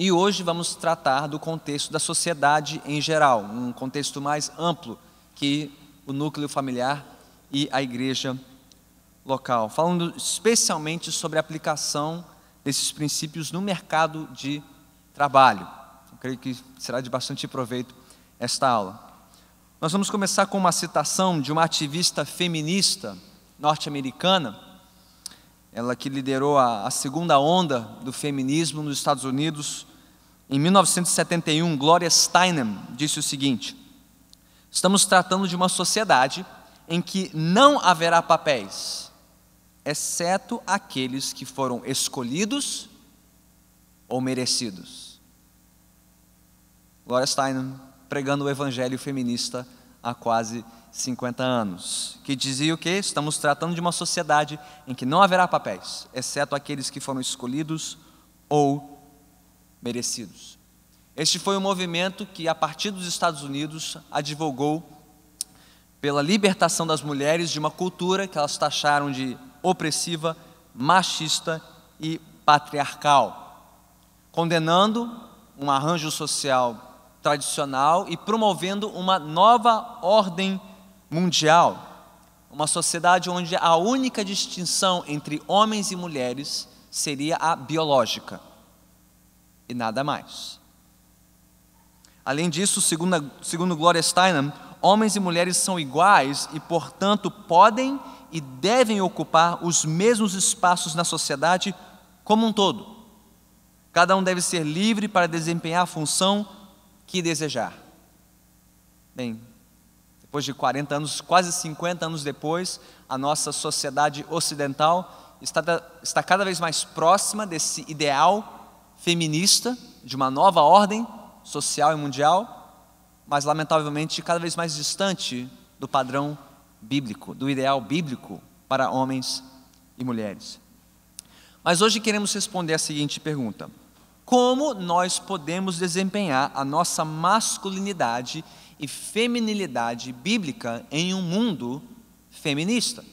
E hoje vamos tratar do contexto da sociedade em geral, um contexto mais amplo que o núcleo familiar e a igreja local, falando especialmente sobre a aplicação desses princípios no mercado de trabalho. Eu creio que será de bastante proveito esta aula. Nós vamos começar com uma citação de uma ativista feminista norte-americana, ela que liderou a segunda onda do feminismo nos Estados Unidos. Em 1971, Gloria Steinem disse o seguinte: estamos tratando de uma sociedade em que não haverá papéis, exceto aqueles que foram escolhidos ou merecidos. Gloria Steinem pregando o evangelho feminista há quase 50 anos, que dizia o quê? Estamos tratando de uma sociedade em que não haverá papéis, exceto aqueles que foram escolhidos ou merecidos. Este foi um movimento que, a partir dos Estados Unidos, advogou pela libertação das mulheres de uma cultura que elas taxaram de opressiva, machista e patriarcal, condenando um arranjo social tradicional e promovendo uma nova ordem mundial, uma sociedade onde a única distinção entre homens e mulheres seria a biológica e nada mais. Além disso, segundo Gloria Steinem, homens e mulheres são iguais e, portanto, podem e devem ocupar os mesmos espaços na sociedade como um todo. Cada um deve ser livre para desempenhar a função que desejar. Bem, depois de 40 anos, quase 50 anos depois, a nossa sociedade ocidental está cada vez mais próxima desse ideal feminista, de uma nova ordem social e mundial, mas lamentavelmente cada vez mais distante do padrão bíblico, do ideal bíblico para homens e mulheres. Mas hoje queremos responder a seguinte pergunta: como nós podemos desempenhar a nossa masculinidade e feminilidade bíblica em um mundo feminista?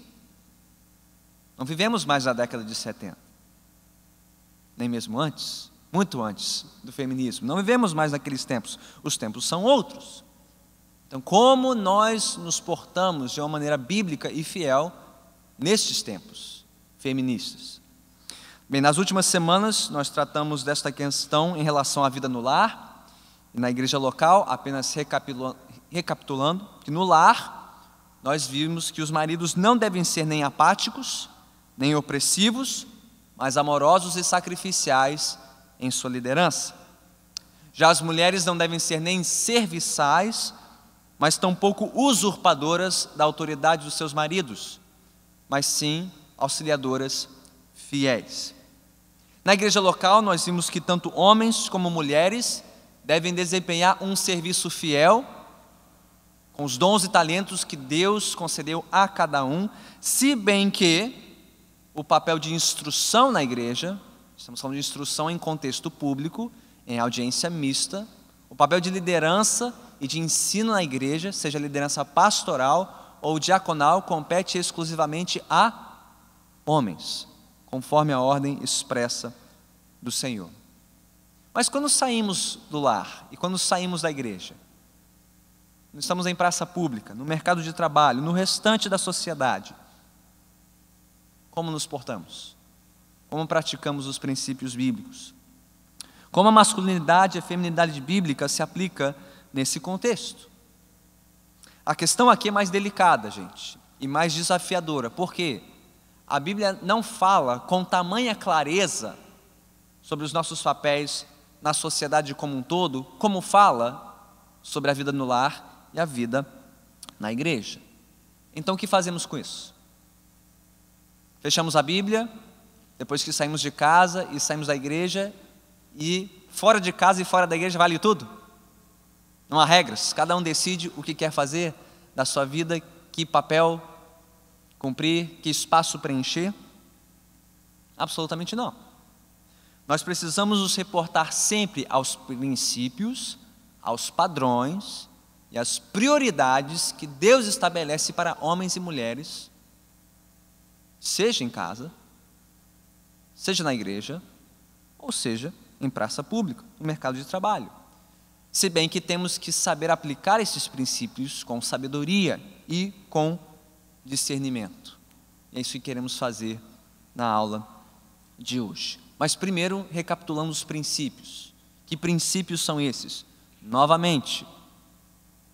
Não vivemos mais na década de 70, nem mesmo antes, muito antes do feminismo. Não vivemos mais naqueles tempos, os tempos são outros. Então, como nós nos portamos de uma maneira bíblica e fiel nestes tempos feministas? Bem, nas últimas semanas nós tratamos desta questão em relação à vida no lar e na igreja local, apenas recapitulando, que no lar nós vimos que os maridos não devem ser nem apáticos, nem opressivos, mas amorosos e sacrificiais em sua liderança. Já as mulheres não devem ser nem serviçais, mas tampouco usurpadoras da autoridade dos seus maridos, mas sim auxiliadoras fiéis. Na igreja local nós vimos que tanto homens como mulheres devem desempenhar um serviço fiel, com os dons e talentos que Deus concedeu a cada um, se bem que o papel de instrução na igreja, estamos falando de instrução em contexto público, em audiência mista, o papel de liderança e de ensino na igreja, seja liderança pastoral ou diaconal, compete exclusivamente a homens, conforme a ordem expressa do Senhor. Mas quando saímos do lar e quando saímos da igreja, estamos em praça pública, no mercado de trabalho, no restante da sociedade, como nos portamos? Como praticamos os princípios bíblicos? Como a masculinidade e a feminilidade bíblica se aplica nesse contexto? A questão aqui é mais delicada, gente, e mais desafiadora. Por quê? A Bíblia não fala com tamanha clareza sobre os nossos papéis na sociedade como um todo, como fala sobre a vida no lar e a vida na igreja. Então o que fazemos com isso? Fechamos a Bíblia, depois que saímos de casa e saímos da igreja, e fora de casa e fora da igreja vale tudo? Não há regras, cada um decide o que quer fazer da sua vida, que papel cumprir, que espaço preencher? Absolutamente não. Nós precisamos nos reportar sempre aos princípios, aos padrões e às prioridades que Deus estabelece para homens e mulheres, seja em casa, seja na igreja, ou seja, em praça pública, no mercado de trabalho. Se bem que temos que saber aplicar esses princípios com sabedoria e com discernimento. É isso que queremos fazer na aula de hoje. Mas primeiro, recapitulando os princípios. Que princípios são esses? Novamente,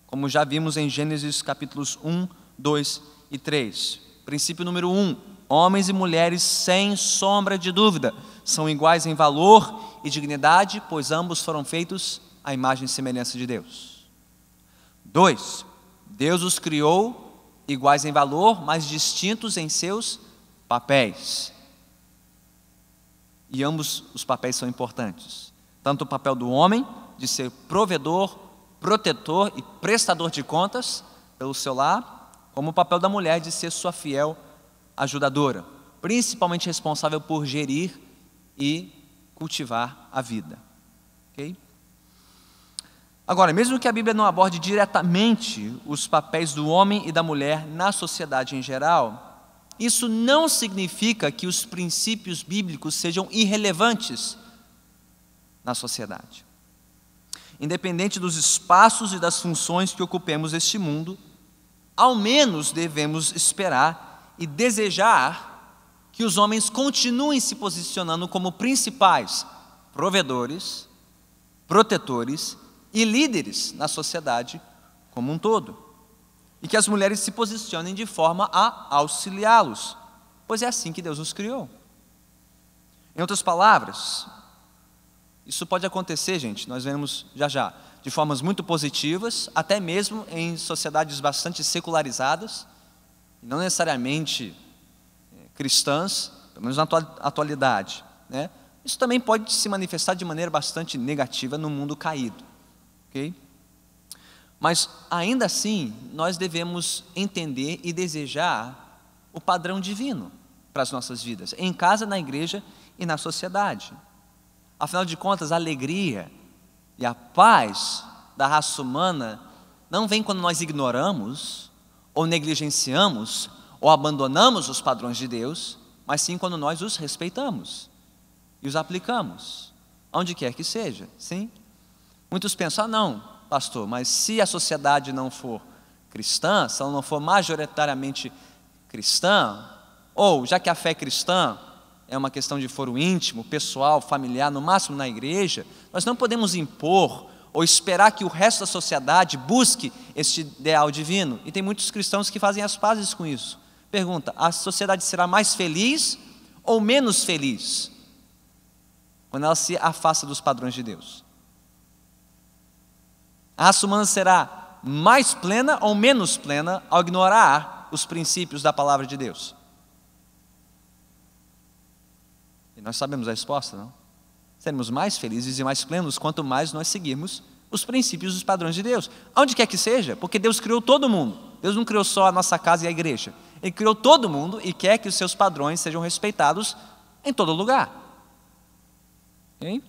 como já vimos em Gênesis capítulos 1, 2 e 3. Princípio número 1, homens e mulheres, sem sombra de dúvida, são iguais em valor e dignidade, pois ambos foram feitos à imagem e semelhança de Deus. 2, Deus os criou iguais em valor, mas distintos em seus papéis. E ambos os papéis são importantes. Tanto o papel do homem, de ser provedor, protetor e prestador de contas pelo seu lar, como o papel da mulher de ser sua fiel ajudadora, principalmente responsável por gerir e cultivar a vida. Ok? Agora, mesmo que a Bíblia não aborde diretamente os papéis do homem e da mulher na sociedade em geral, isso não significa que os princípios bíblicos sejam irrelevantes na sociedade. Independente dos espaços e das funções que ocupemos este mundo, ao menos devemos esperar e desejar que os homens continuem se posicionando como principais provedores, protetores e líderes na sociedade como um todo. E que as mulheres se posicionem de forma a auxiliá-los, pois é assim que Deus os criou. Em outras palavras, isso pode acontecer, gente, nós vemos já, de formas muito positivas, até mesmo em sociedades bastante secularizadas, não necessariamente cristãs, pelo menos na atualidade, né? Isso também pode se manifestar de maneira bastante negativa no mundo caído, ok? Mas, ainda assim, nós devemos entender e desejar o padrão divino para as nossas vidas, em casa, na igreja e na sociedade. Afinal de contas, a alegria e a paz da raça humana não vem quando nós ignoramos, ou negligenciamos, ou abandonamos os padrões de Deus, mas sim quando nós os respeitamos e os aplicamos, onde quer que seja, sim? Muitos pensam, não, pastor, mas se a sociedade não for cristã, se ela não for majoritariamente cristã, ou já que a fé cristã é uma questão de foro íntimo, pessoal, familiar, no máximo na igreja, nós não podemos impor ou esperar que o resto da sociedade busque este ideal divino. E tem muitos cristãos que fazem as pazes com isso. Pergunta, a sociedade será mais feliz ou menos feliz quando ela se afasta dos padrões de Deus? A raça humana será mais plena ou menos plena ao ignorar os princípios da palavra de Deus? E nós sabemos a resposta, não? Seremos mais felizes e mais plenos quanto mais nós seguirmos os princípios e os padrões de Deus, onde quer que seja, porque Deus criou todo mundo. Deus não criou só a nossa casa e a igreja. Ele criou todo mundo e quer que os seus padrões sejam respeitados em todo lugar. Okay?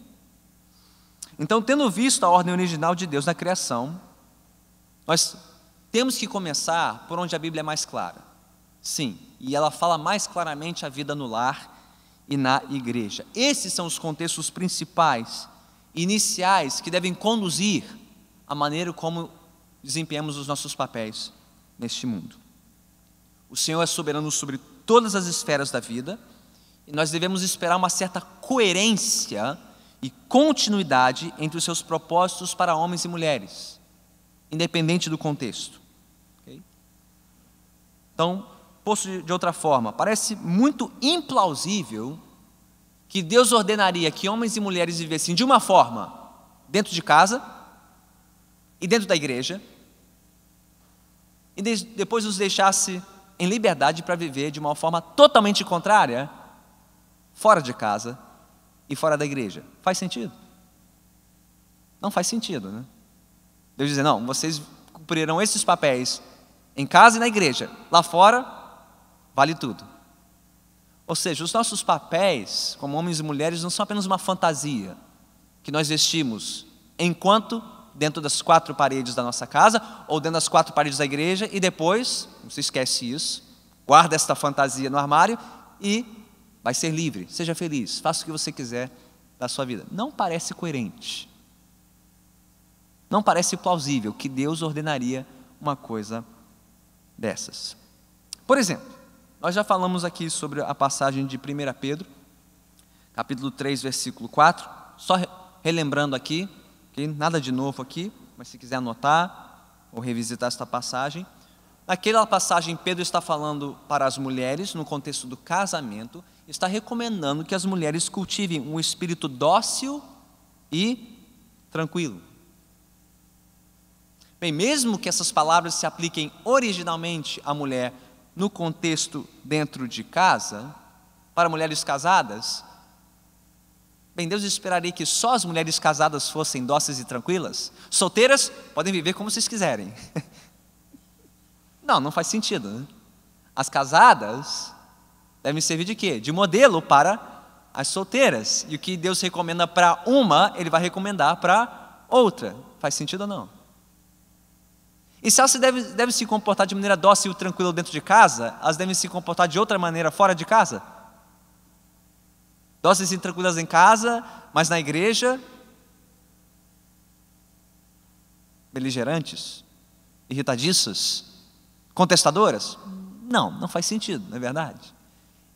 Então, tendo visto a ordem original de Deus na criação, nós temos que começar por onde a Bíblia é mais clara. Sim, e ela fala mais claramente a vida no lar e na igreja. Esses são os contextos principais, iniciais, que devem conduzir a maneira como desempenhamos os nossos papéis neste mundo. O Senhor é soberano sobre todas as esferas da vida, e nós devemos esperar uma certa coerência e continuidade entre os seus propósitos para homens e mulheres, independente do contexto. Okay? Então, posto de outra forma, parece muito implausível que Deus ordenaria que homens e mulheres vivessem de uma forma dentro de casa e dentro da igreja, e depois os deixasse em liberdade para viver de uma forma totalmente contrária, fora de casa e fora da igreja. Faz sentido? Não faz sentido, né? Deus diz, não, vocês cumprirão esses papéis em casa e na igreja. Lá fora, vale tudo. Ou seja, os nossos papéis, como homens e mulheres, não são apenas uma fantasia que nós vestimos enquanto dentro das quatro paredes da nossa casa ou dentro das quatro paredes da igreja, e depois, não se esquece isso, guarda esta fantasia no armário e vai ser livre, seja feliz, faça o que você quiser da sua vida. Não parece coerente. Não parece plausível que Deus ordenaria uma coisa dessas. Por exemplo, nós já falamos aqui sobre a passagem de 1 Pedro, capítulo 3, versículo 4, só relembrando aqui, okay? Nada de novo aqui, mas se quiser anotar ou revisitar esta passagem. Naquela passagem, Pedro está falando para as mulheres, no contexto do casamento, está recomendando que as mulheres cultivem um espírito dócil e tranquilo. Bem, mesmo que essas palavras se apliquem originalmente à mulher no contexto dentro de casa, para mulheres casadas, bem, Deus esperaria que só as mulheres casadas fossem dóceis e tranquilas? Solteiras podem viver como vocês quiserem. Não faz sentido, né? As casadas devem servir de quê? De modelo para as solteiras. E o que Deus recomenda para uma, Ele vai recomendar para outra. Faz sentido ou não? E se elas devem se comportar de maneira dócil e tranquila dentro de casa, elas devem se comportar de outra maneira fora de casa? Dóceis e tranquilas em casa, mas na igreja, beligerantes, irritadiças, contestadoras? Não faz sentido, não é verdade?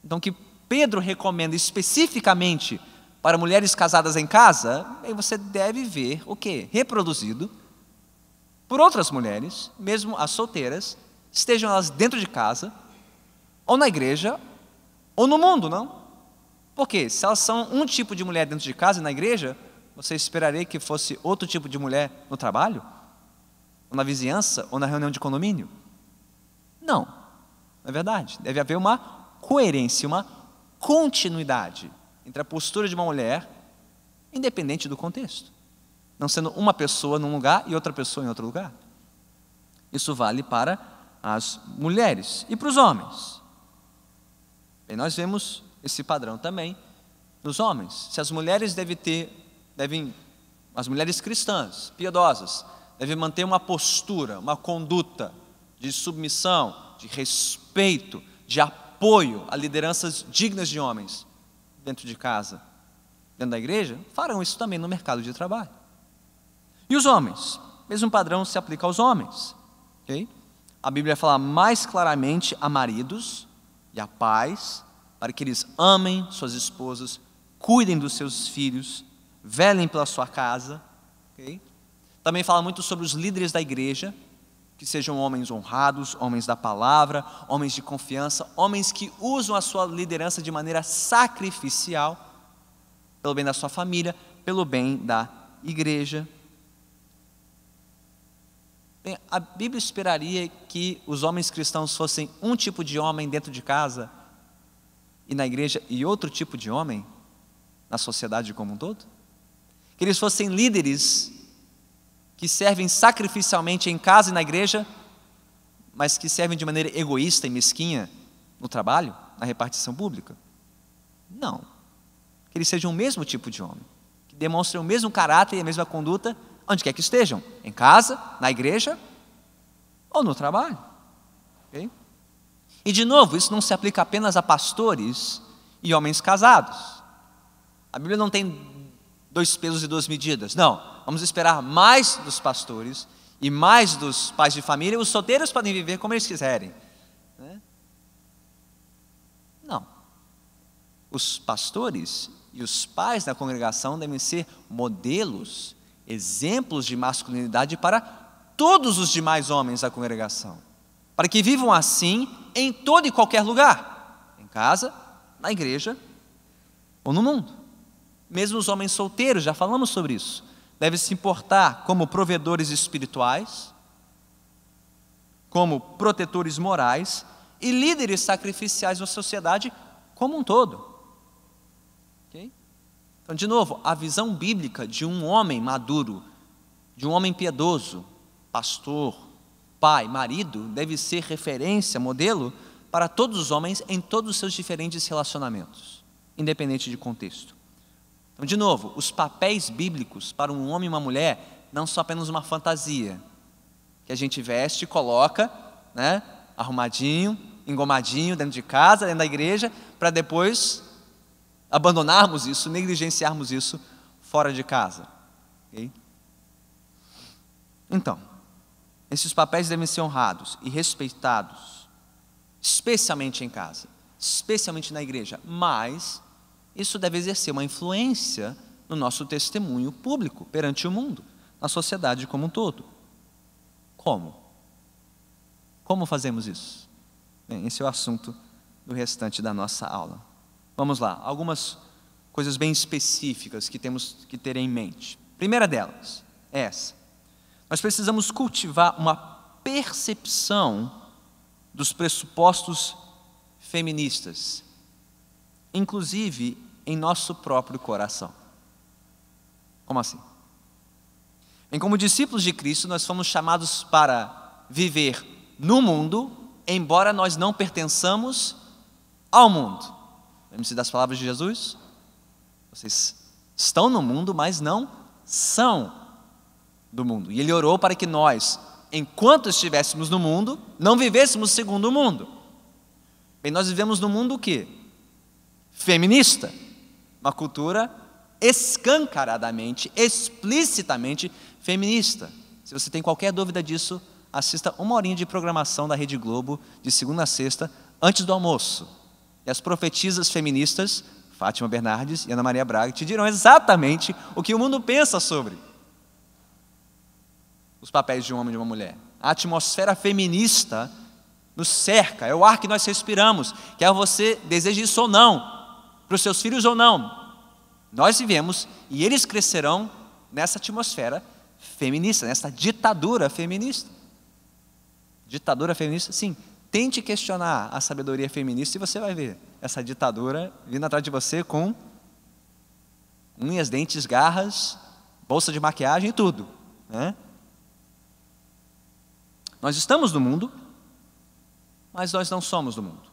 Então, o que Pedro recomenda especificamente para mulheres casadas em casa, aí você deve ver o quê? Reproduzido por outras mulheres, mesmo as solteiras, estejam elas dentro de casa, ou na igreja, ou no mundo, não? Porque se elas são um tipo de mulher dentro de casa e na igreja, você esperaria que fosse outro tipo de mulher no trabalho? Ou na vizinhança? Ou na reunião de condomínio? Não é verdade. Deve haver uma coerência, uma continuidade entre a postura de uma mulher, independente do contexto. Não sendo uma pessoa num lugar e outra pessoa em outro lugar. Isso vale para as mulheres e para os homens. E nós vemos esse padrão também nos homens. Se as mulheres as mulheres cristãs, piedosas, devem manter uma postura, uma conduta de submissão, de respeito, de apoio a lideranças dignas de homens dentro de casa, dentro da igreja, farão isso também no mercado de trabalho. E os homens? Mesmo padrão se aplica aos homens. Okay? A Bíblia fala mais claramente a maridos e a pais, para que eles amem suas esposas, cuidem dos seus filhos, velem pela sua casa. Okay? Também fala muito sobre os líderes da igreja, que sejam homens honrados, homens da palavra, homens de confiança, homens que usam a sua liderança de maneira sacrificial, pelo bem da sua família, pelo bem da igreja. Bem, a Bíblia esperaria que os homens cristãos fossem um tipo de homem dentro de casa e na igreja e outro tipo de homem na sociedade como um todo? Que eles fossem líderes que servem sacrificialmente em casa e na igreja, mas que servem de maneira egoísta e mesquinha no trabalho, na repartição pública? Não. Que eles sejam o mesmo tipo de homem, que demonstrem o mesmo caráter e a mesma conduta onde quer que estejam, em casa, na igreja ou no trabalho. Okay? E de novo, isso não se aplica apenas a pastores e homens casados. A Bíblia não tem 2 pesos e 2 medidas. Não, vamos esperar mais dos pastores e mais dos pais de família. Os solteiros podem viver como eles quiserem. Não. Os pastores e os pais da congregação devem ser modelos, exemplos de masculinidade para todos os demais homens da congregação, para que vivam assim em todo e qualquer lugar, em casa, na igreja ou no mundo. Mesmo os homens solteiros, já falamos sobre isso, devem se importar como provedores espirituais, como protetores morais e líderes sacrificiais na sociedade como um todo. Okay? Então, de novo, a visão bíblica de um homem maduro, de um homem piedoso, pastor, pai, marido, deve ser referência, modelo para todos os homens em todos os seus diferentes relacionamentos, independente de contexto. Então, de novo, os papéis bíblicos para um homem e uma mulher não são apenas uma fantasia que a gente veste e coloca, arrumadinho, engomadinho dentro de casa, dentro da igreja, para depois abandonarmos isso, negligenciarmos isso fora de casa. Okay? Então, esses papéis devem ser honrados e respeitados, especialmente em casa, especialmente na igreja, mas isso deve exercer uma influência no nosso testemunho público perante o mundo, na sociedade como um todo. Como? Como fazemos isso? Bem, esse é o assunto do restante da nossa aula. Vamos lá, algumas coisas bem específicas que temos que ter em mente. Primeira delas é essa. Nós precisamos cultivar uma percepção dos pressupostos feministas, inclusive em nosso próprio coração. Como assim? Bem, como discípulos de Cristo, nós fomos chamados para viver no mundo, embora nós não pertençamos ao mundo. Lembre-se das palavras de Jesus? Vocês estão no mundo, mas não são do mundo. E Ele orou para que nós, enquanto estivéssemos no mundo, não vivêssemos segundo o mundo. Bem, nós vivemos no mundo o quê? Feminista. Uma cultura escancaradamente, explicitamente feminista. Se você tem qualquer dúvida disso, assista 1 horinha de programação da Rede Globo, de segunda a sexta, antes do almoço. E as profetisas feministas, Fátima Bernardes e Ana Maria Braga, te dirão exatamente o que o mundo pensa sobre os papéis de um homem e de uma mulher. A atmosfera feminista nos cerca, é o ar que nós respiramos, quer você deseje isso ou não, para os seus filhos ou não. Nós vivemos e eles crescerão nessa atmosfera feminista, nessa ditadura feminista. Ditadura feminista, sim. Tente questionar a sabedoria feminista e você vai ver essa ditadura vindo atrás de você com unhas, dentes, garras, bolsa de maquiagem e tudo, né? Nós estamos no mundo, mas nós não somos do mundo.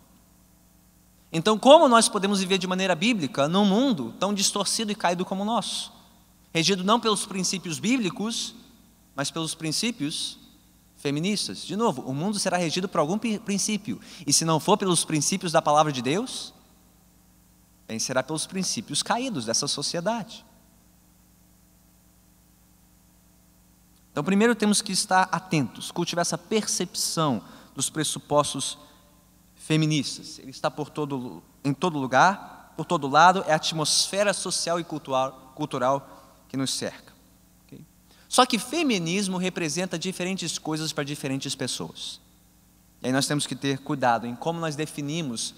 Então, como nós podemos viver de maneira bíblica num mundo tão distorcido e caído como o nosso? Regido não pelos princípios bíblicos, mas pelos princípios feministas. De novo, o mundo será regido por algum princípio. E se não for pelos princípios da palavra de Deus, bem, será pelos princípios caídos dessa sociedade. Então, primeiro temos que estar atentos, cultivar essa percepção dos pressupostos feministas. Ele está em todo lugar, por todo lado, é a atmosfera social e cultural que nos cerca. Okay? Só que feminismo representa diferentes coisas para diferentes pessoas. E aí nós temos que ter cuidado em como nós definimos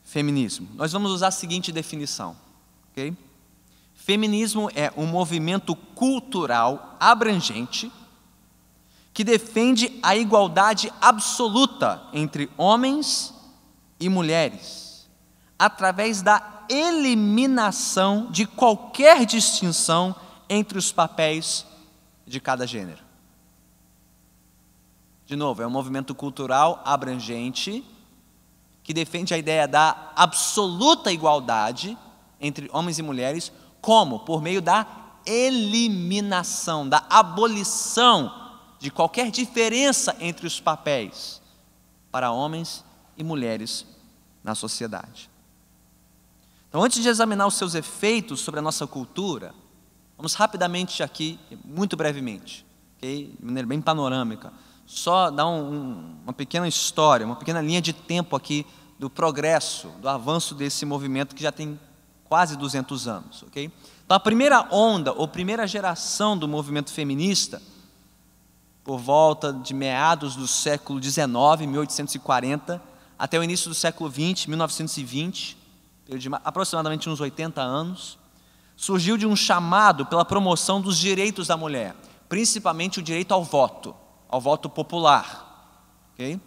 feminismo. Nós vamos usar a seguinte definição. Okay? Feminismo é um movimento cultural abrangente que defende a igualdade absoluta entre homens e mulheres, através da eliminação de qualquer distinção entre os papéis de cada gênero. De novo, é um movimento cultural abrangente que defende a ideia da absoluta igualdade entre homens e mulheres, como? Por meio da eliminação, da abolição de qualquer diferença entre os papéis para homens e mulheres na sociedade. Então, antes de examinar os seus efeitos sobre a nossa cultura, vamos rapidamente aqui, muito brevemente, okay? De maneira bem panorâmica, só dar uma pequena história, uma pequena linha de tempo aqui do progresso, do avanço desse movimento que já tem quase 200 anos. Okay? Então, a primeira onda, ou primeira geração do movimento feminista, por volta de meados do século XIX, 1840, até o início do século XX, 1920, de aproximadamente uns 80 anos, surgiu de um chamado pela promoção dos direitos da mulher, principalmente o direito ao voto popular. Okay?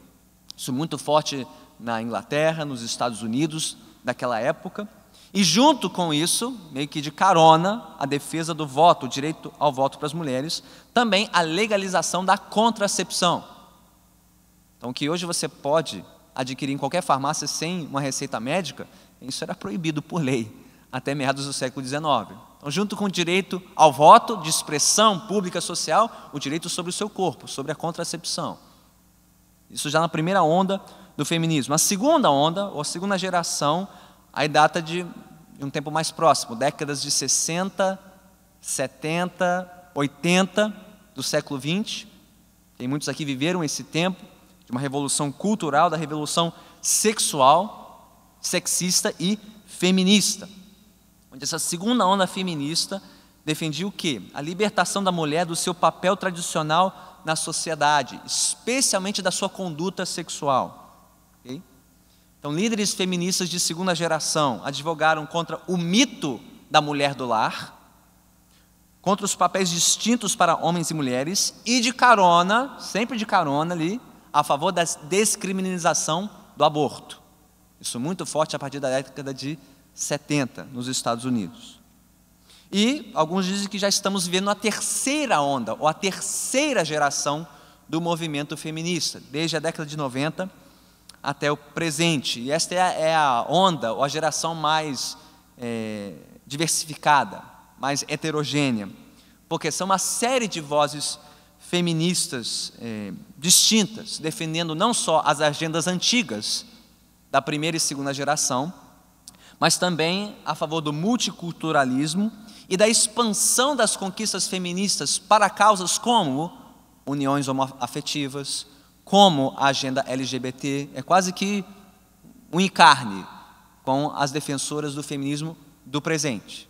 Isso muito forte na Inglaterra, nos Estados Unidos daquela época, e junto com isso, meio que de carona, a defesa do voto, o direito ao voto para as mulheres, também a legalização da contracepção. Então, que hoje você pode adquirir em qualquer farmácia sem uma receita médica, isso era proibido por lei, até meados do século XIX. Então, junto com o direito ao voto, de expressão pública social, o direito sobre o seu corpo, sobre a contracepção. Isso já na primeira onda do feminismo. A segunda onda, ou a segunda geração, aí data de de um tempo mais próximo, décadas de 60, 70, 80 do século XX. Tem muitos aqui viveram esse tempo de uma revolução cultural, da revolução sexual, sexista e feminista, onde essa segunda onda feminista defendia o quê? A libertação da mulher do seu papel tradicional na sociedade, especialmente da sua conduta sexual. Okay? Então, líderes feministas de segunda geração advogaram contra o mito da mulher do lar, contra os papéis distintos para homens e mulheres, e de carona, sempre de carona ali, a favor da descriminalização do aborto. Isso muito forte a partir da década de 70 nos Estados Unidos. E alguns dizem que já estamos vivendo a terceira onda, ou a terceira geração do movimento feminista, desde a década de 90 até o presente. E esta é a onda, ou a geração mais diversificada, mais heterogênea, porque são uma série de vozes feministas distintas, defendendo não só as agendas antigas da primeira e segunda geração, mas também a favor do multiculturalismo e da expansão das conquistas feministas para causas como uniões homoafetivas, como a agenda LGBT. É quase que um encarne com as defensoras do feminismo do presente.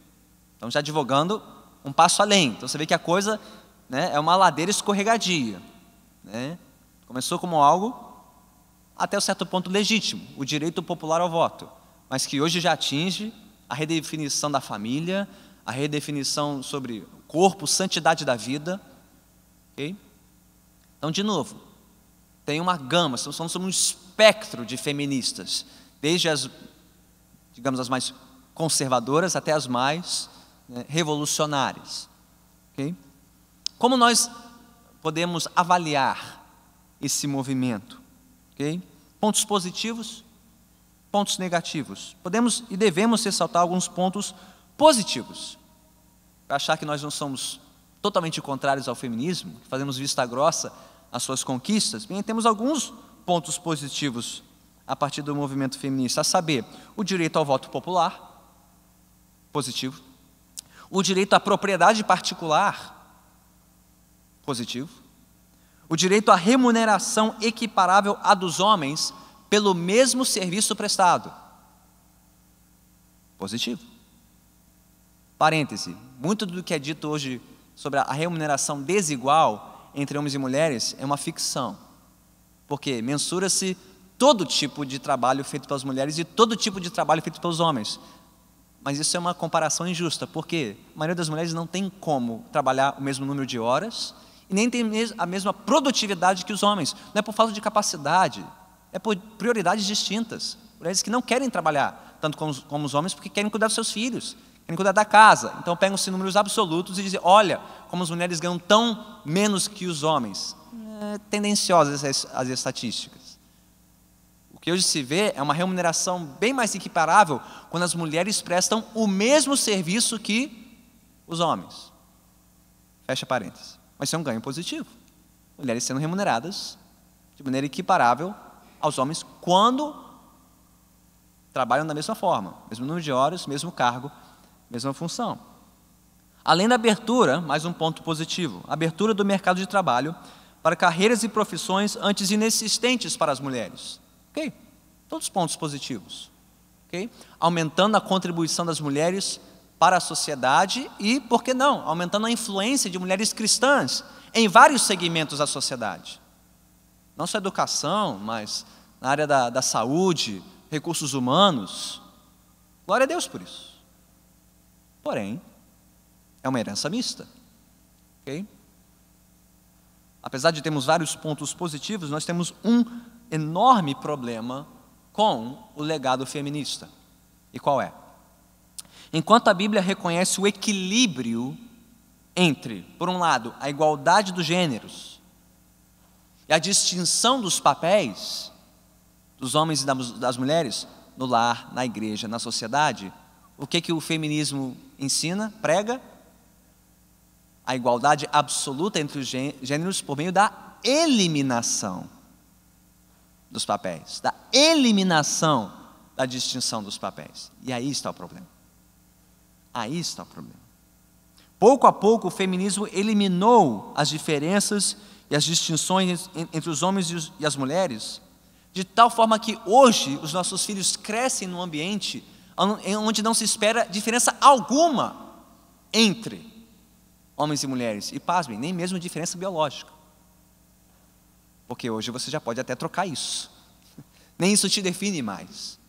Então, já advogando um passo além. Então, você vê que a coisa, né, é uma ladeira escorregadia. Né? Começou como algo até um certo ponto legítimo, o direito popular ao voto, mas que hoje já atinge a redefinição da família, a redefinição sobre o corpo, santidade da vida. Okay? Então, de novo, tem uma gama, estamos falando sobre um espectro de feministas, desde as, digamos, as mais conservadoras até as mais revolucionárias. Okay? Como nós podemos avaliar esse movimento? Okay? Pontos positivos, pontos negativos. Podemos e devemos ressaltar alguns pontos positivos, para achar que nós não somos totalmente contrários ao feminismo, que fazemos vista grossa às suas conquistas. Bem, temos alguns pontos positivos a partir do movimento feminista, a saber, o direito ao voto popular, positivo, o direito à propriedade particular, positivo, o direito à remuneração equiparável à dos homens pelo mesmo serviço prestado, positivo. Parêntese, muito do que é dito hoje sobre a remuneração desigual entre homens e mulheres é uma ficção, porque mensura-se todo tipo de trabalho feito pelas mulheres e todo tipo de trabalho feito pelos homens. Mas isso é uma comparação injusta, porque a maioria das mulheres não tem como trabalhar o mesmo número de horas e nem tem a mesma produtividade que os homens. Não é por falta de capacidade, é por prioridades distintas. Mulheres que não querem trabalhar tanto como os homens porque querem cuidar dos seus filhos, querem cuidar da casa. Então pegam-se números absolutos e dizem, olha, como as mulheres ganham tão menos que os homens. Tendenciosas as estatísticas. O que hoje se vê é uma remuneração bem mais equiparável quando as mulheres prestam o mesmo serviço que os homens. Fecha parênteses. Mas isso é um ganho positivo. Mulheres sendo remuneradas de maneira equiparável aos homens quando trabalham da mesma forma, mesmo número de horas, mesmo cargo, mesma função. Além da abertura, mais um ponto positivo, a abertura do mercado de trabalho para carreiras e profissões antes inexistentes para as mulheres. Ok? Todos os pontos positivos. Ok? Aumentando a contribuição das mulheres para a sociedade e, por que não, aumentando a influência de mulheres cristãs em vários segmentos da sociedade. Não só educação, mas na área da saúde, recursos humanos. Glória a Deus por isso. Porém, é uma herança mista. Ok? Apesar de termos vários pontos positivos, nós temos um enorme problema com o legado feminista. E qual é? Enquanto a Bíblia reconhece o equilíbrio entre, por um lado, a igualdade dos gêneros e a distinção dos papéis dos homens e das mulheres no lar, na igreja, na sociedade, o que o feminismo ensina, prega? A igualdade absoluta entre os gêneros por meio da eliminação dos papéis, da eliminação da distinção dos papéis. E aí está o problema. Aí está o problema. Pouco a pouco, o feminismo eliminou as diferenças e as distinções entre os homens e as mulheres, de tal forma que hoje os nossos filhos crescem num ambiente onde não se espera diferença alguma entre homens e mulheres. E pasmem, nem mesmo diferença biológica. Porque hoje você já pode até trocar isso. Nem isso te define mais.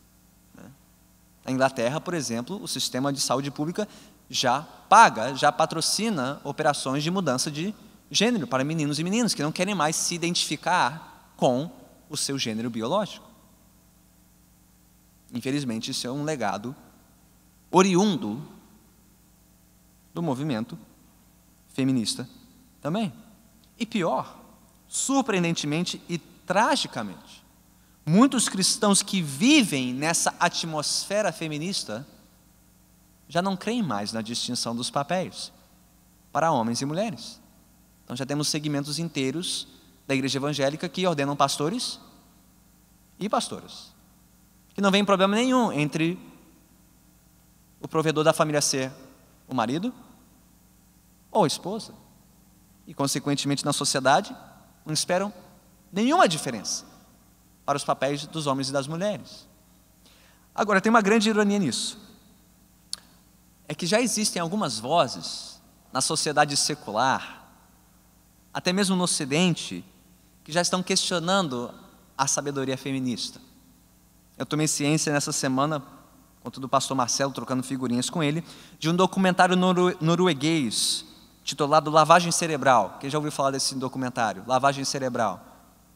Na Inglaterra, por exemplo, o sistema de saúde pública já paga, já patrocina operações de mudança de gênero para meninos e meninas que não querem mais se identificar com o seu gênero biológico. Infelizmente, isso é um legado oriundo do movimento feminista também. E pior, surpreendentemente e tragicamente, muitos cristãos que vivem nessa atmosfera feminista já não creem mais na distinção dos papéis para homens e mulheres. Então já temos segmentos inteiros da igreja evangélica que ordenam pastores e pastoras, que não vem problema nenhum entre o provedor da família ser o marido ou a esposa. E consequentemente na sociedade não esperam nenhuma diferença para os papéis dos homens e das mulheres. Agora, tem uma grande ironia nisso. É que já existem algumas vozes na sociedade secular, até mesmo no Ocidente, que já estão questionando a sabedoria feminista. Eu tomei ciência nessa semana, conto do pastor Marcelo, trocando figurinhas com ele, de um documentário norueguês, titulado Lavagem Cerebral. Quem já ouviu falar desse documentário? Lavagem Cerebral.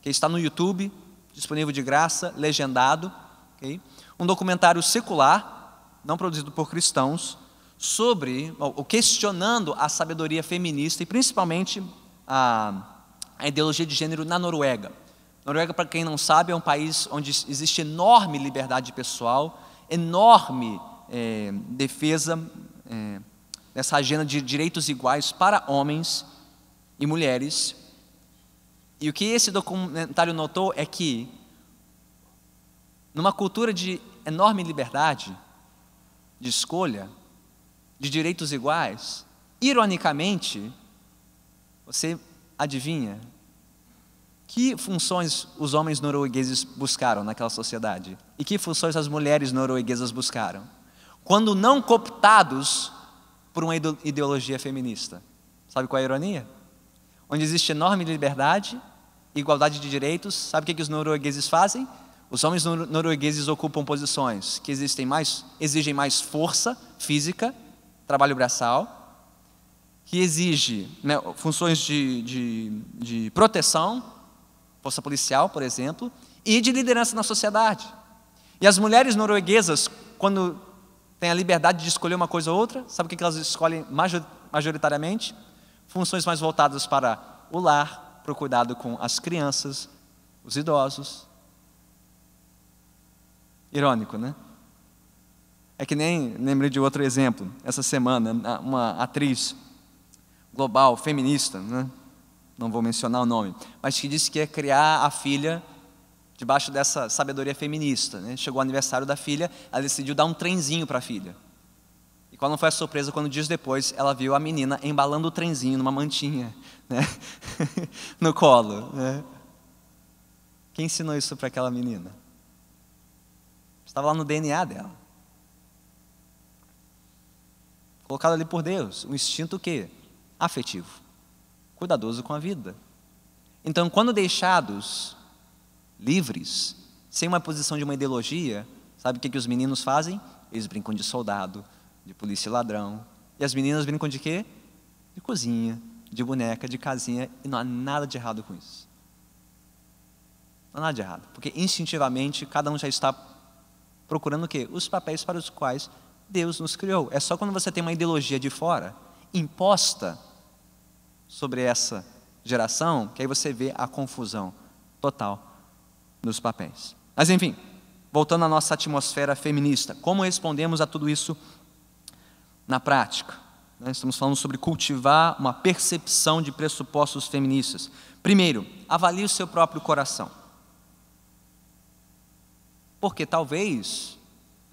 Que está no YouTube, disponível de graça, legendado. Okay? Um documentário secular, não produzido por cristãos, questionando a sabedoria feminista e principalmente a ideologia de gênero na Noruega. Noruega, para quem não sabe, é um país onde existe enorme liberdade pessoal, enorme defesa dessa agenda de direitos iguais para homens e mulheres. E o que esse documentário notou é que, numa cultura de enorme liberdade, de escolha, de direitos iguais, ironicamente, você adivinha que funções os homens noruegueses buscaram naquela sociedade? E que funções as mulheres norueguesas buscaram? Quando não cooptados por uma ideologia feminista. Sabe qual é a ironia? Onde existe enorme liberdade, igualdade de direitos, sabe o que os noruegueses fazem? Os homens noruegueses ocupam posições que exigem mais força física, trabalho braçal, que exige funções de proteção, força policial, por exemplo, e de liderança na sociedade. E as mulheres norueguesas, quando têm a liberdade de escolher uma coisa ou outra, sabe o que elas escolhem majoritariamente? Funções mais voltadas para o lar, para o cuidado com as crianças, os idosos. Irônico, né? É que nem lembrei de outro exemplo, essa semana, uma atriz global, feminista, né? Não vou mencionar o nome, mas que disse que ia criar a filha debaixo dessa sabedoria feminista, né? Chegou o aniversário da filha, ela decidiu dar um trenzinho para a filha. E qual não foi a surpresa quando dias depois ela viu a menina embalando o trenzinho numa mantinha, né? No colo, né? Quem ensinou isso para aquela menina? Estava lá no DNA dela. Colocado ali por Deus, um instinto que? Afetivo, cuidadoso com a vida. Então, quando deixados livres, sem uma posição de uma ideologia, sabe o que os meninos fazem? Eles brincam de soldado, de polícia e ladrão. E as meninas brincam de quê? De cozinha, de boneca, de casinha, e não há nada de errado com isso. Não há nada de errado, porque instintivamente cada um já está procurando o quê? Os papéis para os quais Deus nos criou. É só quando você tem uma ideologia de fora, imposta sobre essa geração, que aí você vê a confusão total dos papéis. Mas enfim, voltando à nossa atmosfera feminista, como respondemos a tudo isso na prática? Estamos falando sobre cultivar uma percepção de pressupostos feministas. Primeiro, avalie o seu próprio coração. Porque talvez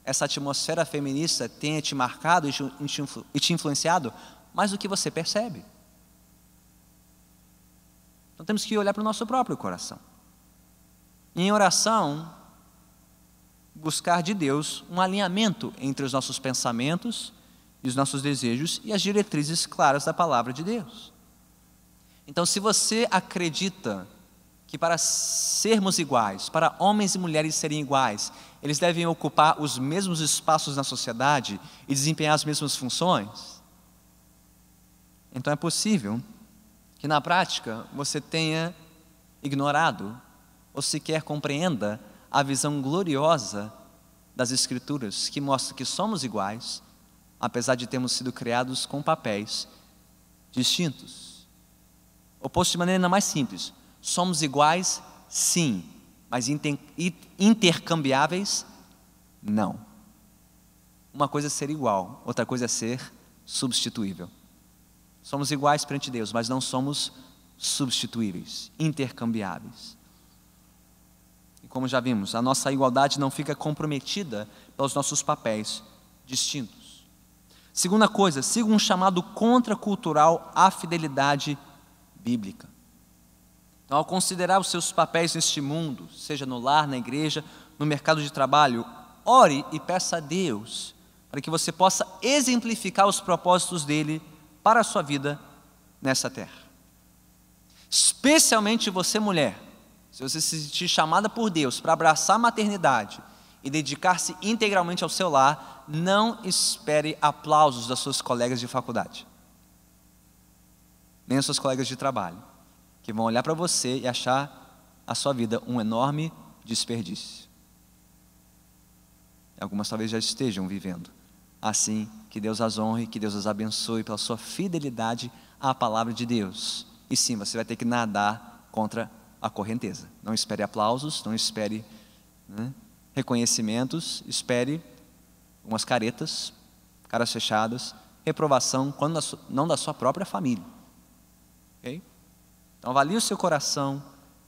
essa atmosfera feminista tenha te marcado e te influenciado mais do que você percebe. Então temos que olhar para o nosso próprio coração. E em oração, buscar de Deus um alinhamento entre os nossos pensamentos e os nossos desejos e as diretrizes claras da palavra de Deus. Então, se você acredita que para sermos iguais, para homens e mulheres serem iguais, eles devem ocupar os mesmos espaços na sociedade e desempenhar as mesmas funções, então é possível que na prática você tenha ignorado ou sequer compreenda a visão gloriosa das Escrituras, que mostra que somos iguais, apesar de termos sido criados com papéis distintos. Ou posto de maneira ainda mais simples, somos iguais, sim, mas intercambiáveis, não. Uma coisa é ser igual, outra coisa é ser substituível. Somos iguais perante Deus, mas não somos substituíveis, intercambiáveis. E como já vimos, a nossa igualdade não fica comprometida pelos nossos papéis distintos. Segunda coisa, siga um chamado contracultural à fidelidade bíblica. Então, ao considerar os seus papéis neste mundo, seja no lar, na igreja, no mercado de trabalho, ore e peça a Deus para que você possa exemplificar os propósitos dele para a sua vida nessa terra. Especialmente você, mulher, se você se sentir chamada por Deus para abraçar a maternidade e dedicar-se integralmente ao seu lar, não espere aplausos das suas colegas de faculdade, nem das suas colegas de trabalho, que vão olhar para você e achar a sua vida um enorme desperdício. Algumas talvez já estejam vivendo assim. Que Deus as honre, que Deus as abençoe pela sua fidelidade à palavra de Deus. E sim, você vai ter que nadar contra a correnteza. Não espere aplausos, não espere reconhecimentos, espere umas caretas, caras fechadas, reprovação, quando não da sua própria família. Okay? Então avalie o seu coração,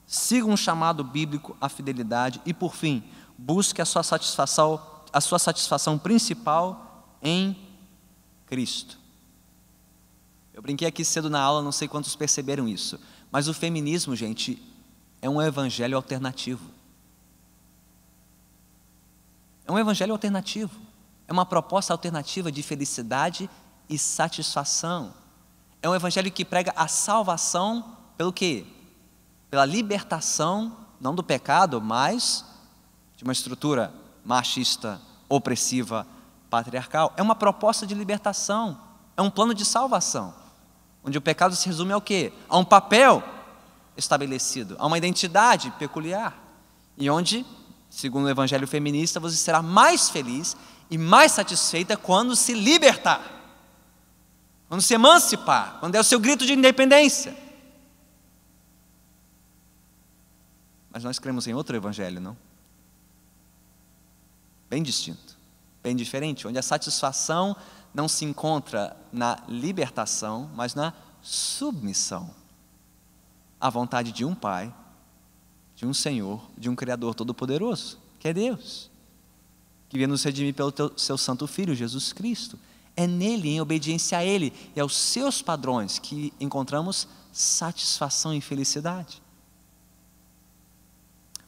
siga um chamado bíblico à fidelidade e, por fim, busque a sua satisfação principal em Cristo. Eu brinquei aqui cedo na aula, não sei quantos perceberam isso, mas o feminismo, gente, é um evangelho alternativo. É um evangelho alternativo. É uma proposta alternativa de felicidade e satisfação. É um evangelho que prega a salvação pelo quê? Pela libertação, não do pecado, mas de uma estrutura machista, opressiva, patriarcal. É uma proposta de libertação, é um plano de salvação, onde o pecado se resume ao quê? A um papel estabelecido, a uma identidade peculiar, e onde, segundo o evangelho feminista, você será mais feliz e mais satisfeita quando se libertar, quando se emancipar, quando der o seu grito de independência. Mas nós cremos em outro evangelho, não? Bem distinto, bem diferente, onde a satisfação não se encontra na libertação, mas na submissão à vontade de um Pai, de um Senhor, de um Criador Todo-Poderoso, que é Deus, que veio nos redimir pelo seu Santo Filho, Jesus Cristo. É nele, em obediência a Ele e aos seus padrões, que encontramos satisfação e felicidade.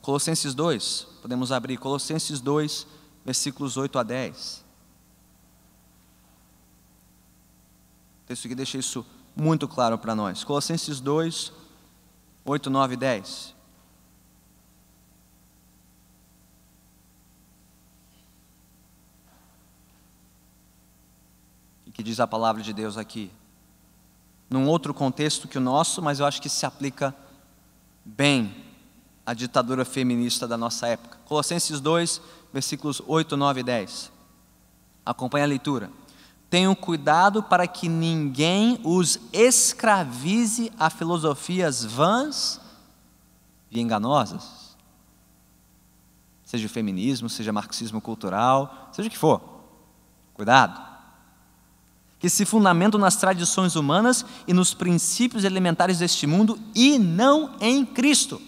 Colossenses 2, podemos abrir, Colossenses 2, versículos 8 a 10. O texto aqui deixa isso muito claro para nós. Colossenses 2, 8, 9 e 10. O que diz a palavra de Deus aqui? Num outro contexto que o nosso, mas eu acho que se aplica bem à ditadura feminista da nossa época. Colossenses 2, versículos 8, 9 e 10. Acompanhe a leitura. Tenham cuidado para que ninguém os escravize a filosofias vãs e enganosas. Seja o feminismo, seja marxismo cultural, seja o que for. Cuidado. Que se fundamentam nas tradições humanas e nos princípios elementares deste mundo e não em Cristo.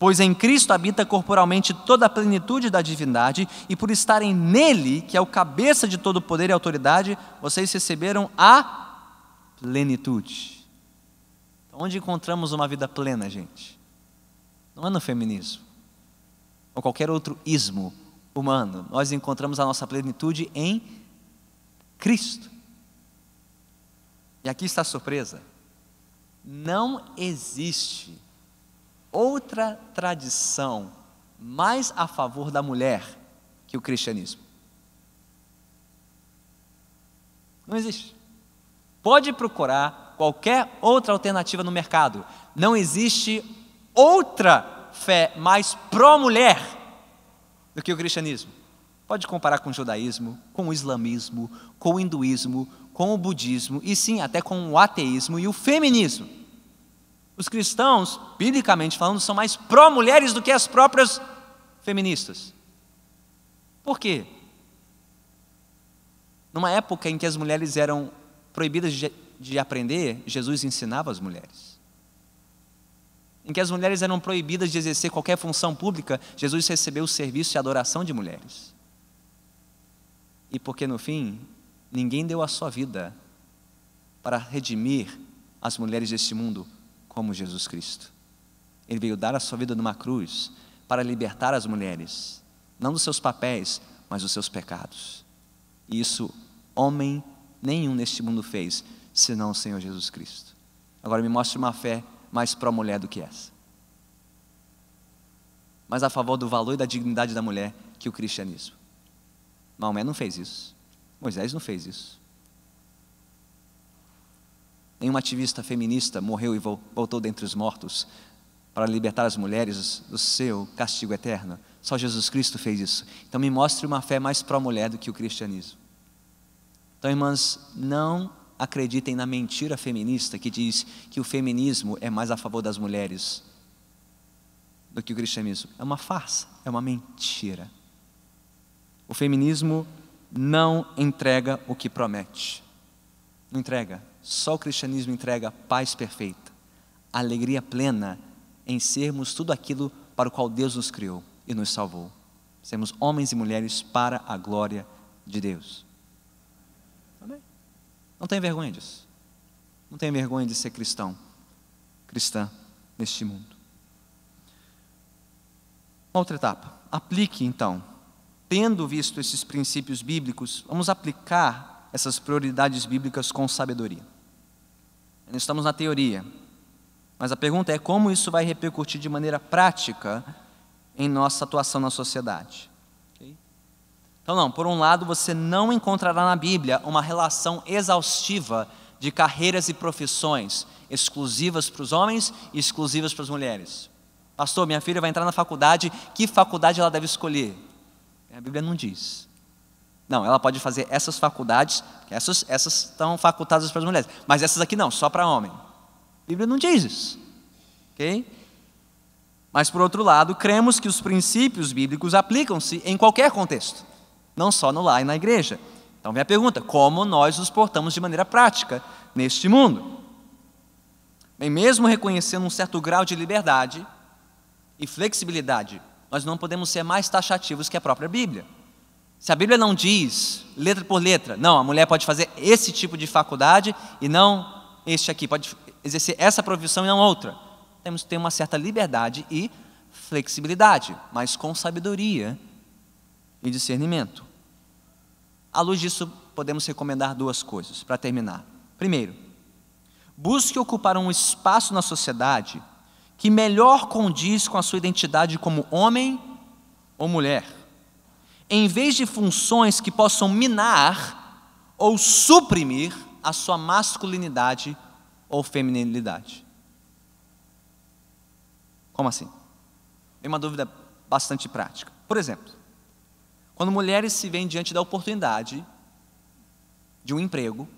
Pois em Cristo habita corporalmente toda a plenitude da divindade, e por estarem nele, que é o cabeça de todo poder e autoridade, vocês receberam a plenitude. Então, onde encontramos uma vida plena, gente? Não é no feminismo, ou qualquer outro ismo humano. Nós encontramos a nossa plenitude em Cristo. E aqui está a surpresa. Não existe outra tradição mais a favor da mulher que o cristianismo. Não existe. Pode procurar qualquer outra alternativa no mercado. Não existe outra fé mais pró-mulher do que o cristianismo. Pode comparar com o judaísmo, com o islamismo, com o hinduísmo, com o budismo e sim, até com o ateísmo e o feminismo. Os cristãos, biblicamente falando, são mais pró-mulheres do que as próprias feministas. Por quê? Numa época em que as mulheres eram proibidas de aprender, Jesus ensinava as mulheres. Em que as mulheres eram proibidas de exercer qualquer função pública, Jesus recebeu o serviço e adoração de mulheres. E porque no fim, ninguém deu a sua vida para redimir as mulheres deste mundo como Jesus Cristo. Ele veio dar a sua vida numa cruz para libertar as mulheres, não dos seus papéis, mas dos seus pecados. E isso homem nenhum neste mundo fez, senão o Senhor Jesus Cristo. Agora me mostre uma fé mais pró-mulher do que essa. Mais a favor do valor e da dignidade da mulher que o cristianismo. Maomé não fez isso. Moisés não fez isso. Nenhuma ativista feminista morreu e voltou dentre os mortos para libertar as mulheres do seu castigo eterno. Só Jesus Cristo fez isso. Então me mostre uma fé mais pró-mulher do que o cristianismo. Então, irmãs, não acreditem na mentira feminista que diz que o feminismo é mais a favor das mulheres do que o cristianismo. É uma farsa, é uma mentira. O feminismo não entrega o que promete. Não entrega. Só o cristianismo entrega paz perfeita, alegria plena em sermos tudo aquilo para o qual Deus nos criou e nos salvou. Sermos homens e mulheres para a glória de Deus. Amém? Não tenha vergonha disso. Não tenha vergonha de ser cristão, cristã neste mundo. Outra etapa. Aplique então. Tendo visto esses princípios bíblicos, vamos aplicar essas prioridades bíblicas com sabedoria. Nós estamos na teoria, mas a pergunta é como isso vai repercutir de maneira prática em nossa atuação na sociedade. Okay? Então não, por um lado você não encontrará na Bíblia uma relação exaustiva de carreiras e profissões exclusivas para os homens e exclusivas para as mulheres. Pastor, minha filha vai entrar na faculdade, que faculdade ela deve escolher? A Bíblia não diz. Não, ela pode fazer essas faculdades, essas estão facultadas para as mulheres, mas essas aqui não, só para homem. A Bíblia não diz isso. Ok? Mas por outro lado, cremos que os princípios bíblicos aplicam-se em qualquer contexto, não só no lar e na igreja. Então vem a pergunta, como nós nos portamos de maneira prática neste mundo? Bem, mesmo reconhecendo um certo grau de liberdade e flexibilidade, nós não podemos ser mais taxativos que a própria Bíblia. Se a Bíblia não diz, letra por letra, não, a mulher pode fazer esse tipo de faculdade e não este aqui, pode exercer essa profissão e não outra. Temos que ter uma certa liberdade e flexibilidade, mas com sabedoria e discernimento. À luz disso, podemos recomendar duas coisas, para terminar. Primeiro, busque ocupar um espaço na sociedade que melhor condiz com a sua identidade como homem ou mulher, em vez de funções que possam minar ou suprimir a sua masculinidade ou feminilidade. Como assim? É uma dúvida bastante prática. Por exemplo, quando mulheres se veem diante da oportunidade de um emprego,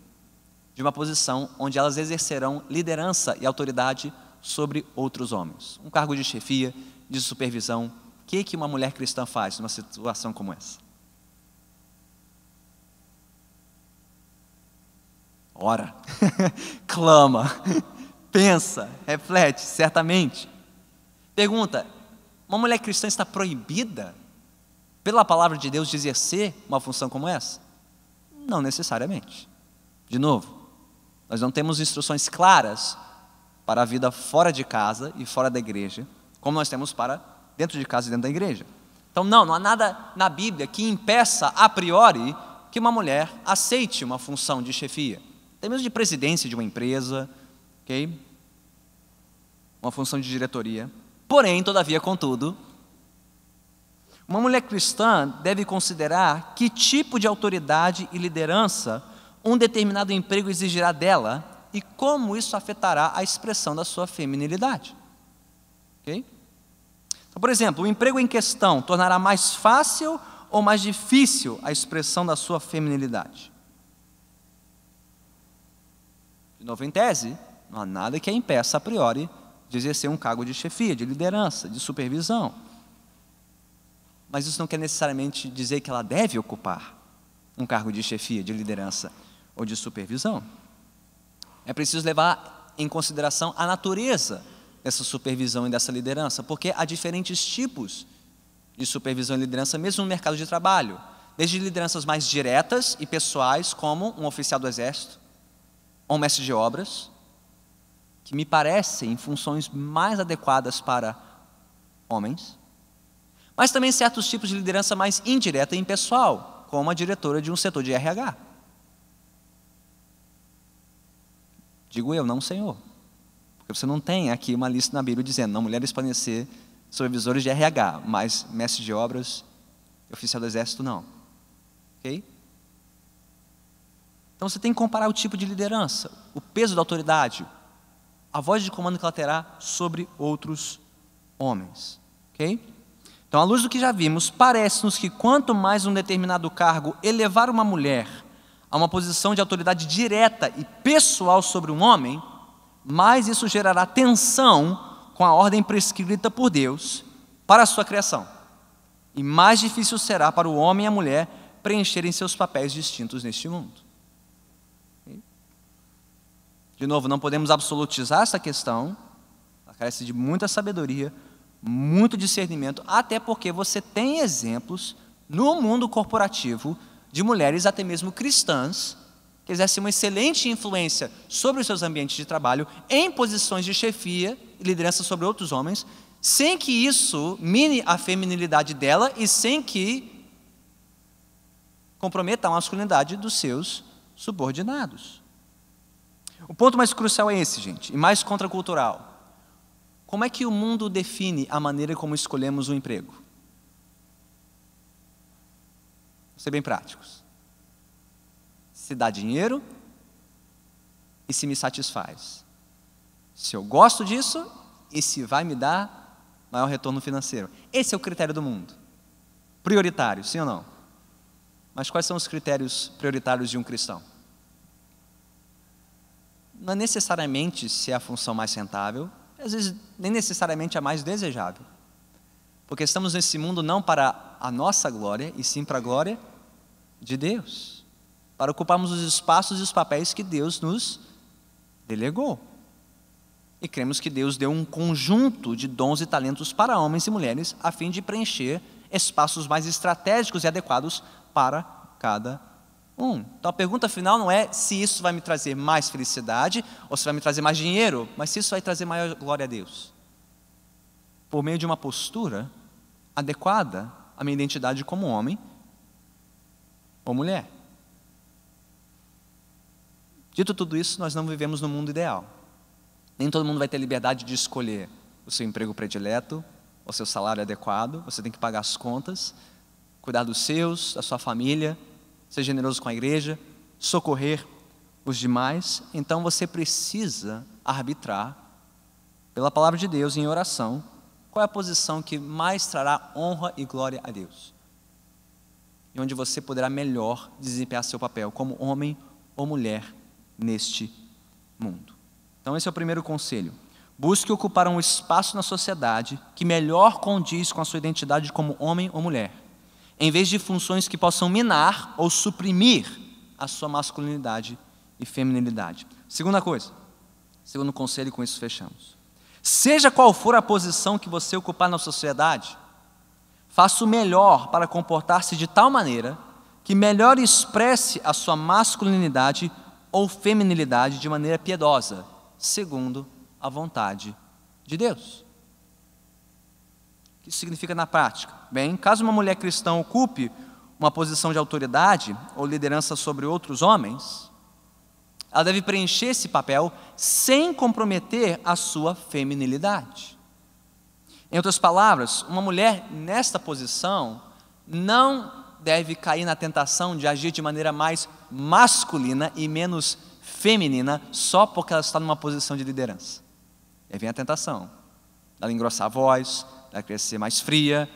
de uma posição onde elas exercerão liderança e autoridade sobre outros homens, um cargo de chefia, de supervisão, o que uma mulher cristã faz numa situação como essa? Ora, clama, pensa, reflete, certamente. Pergunta, Uma mulher cristã está proibida pela palavra de Deus de exercer uma função como essa? Não necessariamente. De novo, nós não temos instruções claras para a vida fora de casa e fora da igreja, como nós temos para dentro de casa e dentro da igreja. Então não há nada na Bíblia que impeça a priori que uma mulher aceite uma função de chefia, até mesmo de presidência de uma empresa, ok? Uma função de diretoria. Porém, todavia, contudo, uma mulher cristã deve considerar que tipo de autoridade e liderança um determinado emprego exigirá dela e como isso afetará a expressão da sua feminilidade. Ok? Então, por exemplo, o emprego em questão tornará mais fácil ou mais difícil a expressão da sua feminilidade? De novo, em tese, não há nada que a impeça a priori de exercer um cargo de chefia, de liderança, de supervisão. Mas isso não quer necessariamente dizer que ela deve ocupar um cargo de chefia, de liderança ou de supervisão. É preciso levar em consideração a natureza dessa supervisão e dessa liderança, porque há diferentes tipos de supervisão e liderança, mesmo no mercado de trabalho. Desde lideranças mais diretas e pessoais, como um oficial do exército, ou um mestre de obras, que me parecem funções mais adequadas para homens, mas também certos tipos de liderança mais indireta e impessoal, como a diretora de um setor de RH. Digo eu, não o Senhor, porque você não tem aqui uma lista na Bíblia dizendo, não, mulheres podem ser supervisores de RH, mas mestre de obras e oficial do exército não. Ok? Então você tem que comparar o tipo de liderança, o peso da autoridade, a voz de comando que ela terá sobre outros homens. Ok? Então, à luz do que já vimos, parece-nos que quanto mais um determinado cargo elevar uma mulher a uma posição de autoridade direta e pessoal sobre um homem, mais isso gerará tensão com a ordem prescrita por Deus para a sua criação. E mais difícil será para o homem e a mulher preencherem seus papéis distintos neste mundo. De novo, não podemos absolutizar essa questão, ela carece de muita sabedoria, muito discernimento, até porque você tem exemplos no mundo corporativo de mulheres, até mesmo cristãs, que exercem uma excelente influência sobre os seus ambientes de trabalho, em posições de chefia e liderança sobre outros homens, sem que isso mine a feminilidade dela e sem que comprometa a masculinidade dos seus subordinados. O ponto mais crucial é esse, gente, e mais contracultural. Como é que o mundo define a maneira como escolhemos um emprego? Vamos ser bem práticos. Se dá dinheiro e se me satisfaz. Se eu gosto disso e se vai me dar maior retorno financeiro. Esse é o critério do mundo. Prioritário, sim ou não? Mas quais são os critérios prioritários de um cristão? Não é necessariamente se é a função mais rentável, às vezes nem necessariamente a mais desejável. Porque estamos nesse mundo não para a nossa glória, e sim para a glória de Deus. Para ocuparmos os espaços e os papéis que Deus nos delegou. E cremos que Deus deu um conjunto de dons e talentos para homens e mulheres, a fim de preencher espaços mais estratégicos e adequados para cada um. Então a pergunta final não é se isso vai me trazer mais felicidade ou se vai me trazer mais dinheiro, mas se isso vai trazer maior glória a Deus. Por meio de uma postura adequada à minha identidade como homem ou mulher. Dito tudo isso, nós não vivemos no mundo ideal. Nem todo mundo vai ter liberdade de escolher o seu emprego predileto, o seu salário adequado. Você tem que pagar as contas, cuidar dos seus, da sua família, ser generoso com a igreja, socorrer os demais. Então você precisa arbitrar, pela palavra de Deus, em oração, qual é a posição que mais trará honra e glória a Deus. E onde você poderá melhor desempenhar seu papel como homem ou mulher neste mundo. Então esse é o primeiro conselho. Busque ocupar um espaço na sociedade que melhor condiz com a sua identidade como homem ou mulher, em vez de funções que possam minar ou suprimir a sua masculinidade e feminilidade. Segunda coisa, segundo conselho, e com isso fechamos. Seja qual for a posição que você ocupar na sociedade, faça o melhor para comportar-se de tal maneira que melhor expresse a sua masculinidade ou feminilidade de maneira piedosa, segundo a vontade de Deus. O que isso significa na prática? Bem, caso uma mulher cristã ocupe uma posição de autoridade ou liderança sobre outros homens, ela deve preencher esse papel sem comprometer a sua feminilidade. Em outras palavras, uma mulher nesta posição não deve cair na tentação de agir de maneira mais masculina e menos feminina só porque ela está numa posição de liderança. Aí vem a tentação dela engrossar a voz, dela querer ser mais fria,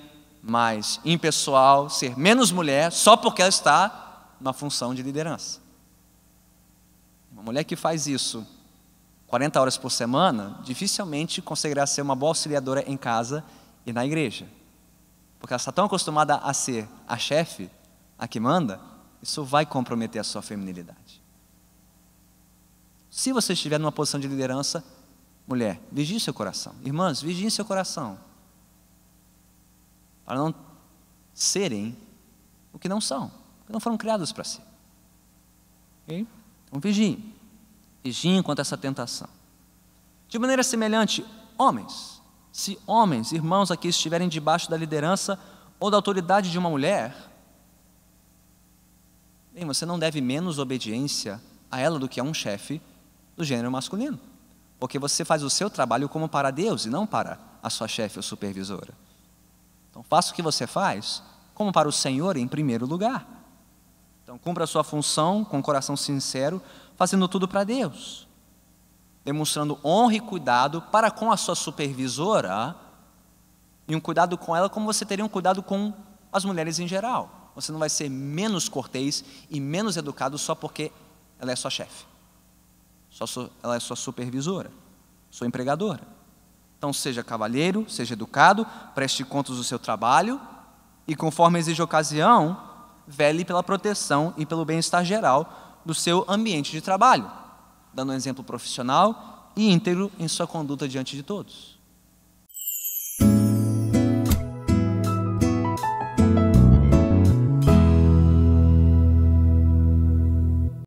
mais impessoal, ser menos mulher só porque ela está numa função de liderança. Uma mulher que faz isso 40 horas por semana, dificilmente conseguirá ser uma boa auxiliadora em casa e na igreja. Porque ela está tão acostumada a ser a chefe, a que manda, isso vai comprometer a sua feminilidade. Se você estiver numa posição de liderança, mulher, vigie seu coração. Irmãs, vigiem seu coração. Para não serem o que não são, porque não foram criados para si. Ok? Então vigiem. Vigiem contra essa tentação. De maneira semelhante, homens, se homens, irmãos aqui estiverem debaixo da liderança ou da autoridade de uma mulher, bem, você não deve menos obediência a ela do que a um chefe do gênero masculino, porque você faz o seu trabalho como para Deus e não para a sua chefe ou supervisora. Então faça o que você faz como para o Senhor em primeiro lugar. Então cumpra a sua função com o coração sincero, fazendo tudo para Deus, demonstrando honra e cuidado para com a sua supervisora, e um cuidado com ela como você teria um cuidado com as mulheres em geral. Você não vai ser menos cortês e menos educado só porque ela é sua chefe, ela é sua supervisora, sua empregadora. Então seja cavalheiro, seja educado, preste contas do seu trabalho e, conforme exige a ocasião, vele pela proteção e pelo bem-estar geral do seu ambiente de trabalho, dando um exemplo profissional e íntegro em sua conduta diante de todos.